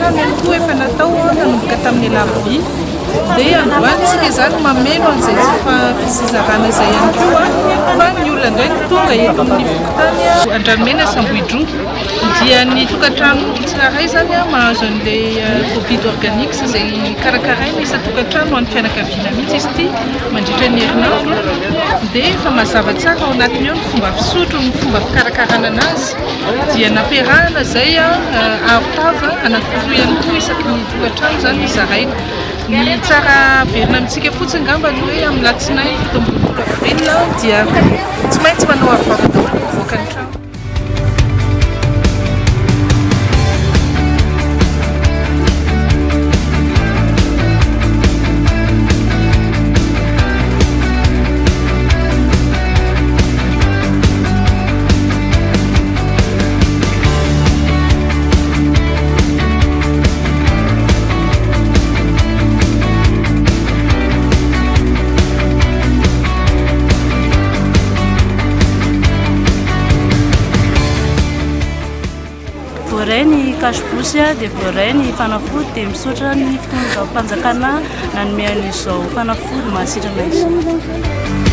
tokantrano ihany koa efa natao nanomboka tamin'ny alaroby dia androantsika izany mameno an'izay fisizarana izay ihany koa fa ny olona indray ny tonga eto amin'ny fokontany Andranomena Sambohidro dia ny tokantrano tsirairay zany mahazo an'ilay Covid organique izay karakaraina isa-tokantrano ho an'ny fianakaviana mihitsy izy ity mandritra ny herinandro dia efa mazava tsara ao anatiny eo ny fomba fisotro ny fomba fikarakarana anazy dia nampiarahana izay arotava anankitelo ihany koa isaky ny tokantrano zany izaraina ny tsara verina amintsika fotsiny ngamba ny hoe amin'ny latsinainy fito amby roapolo avril dia tsy maintsy manao arivava daholo ny mivoaka ny trano. Voaray ny kasibosy dia voaray ny fanafody dia misaotra ny fitondra-panjakana nanomeny izao fanafody mahasitrana izao.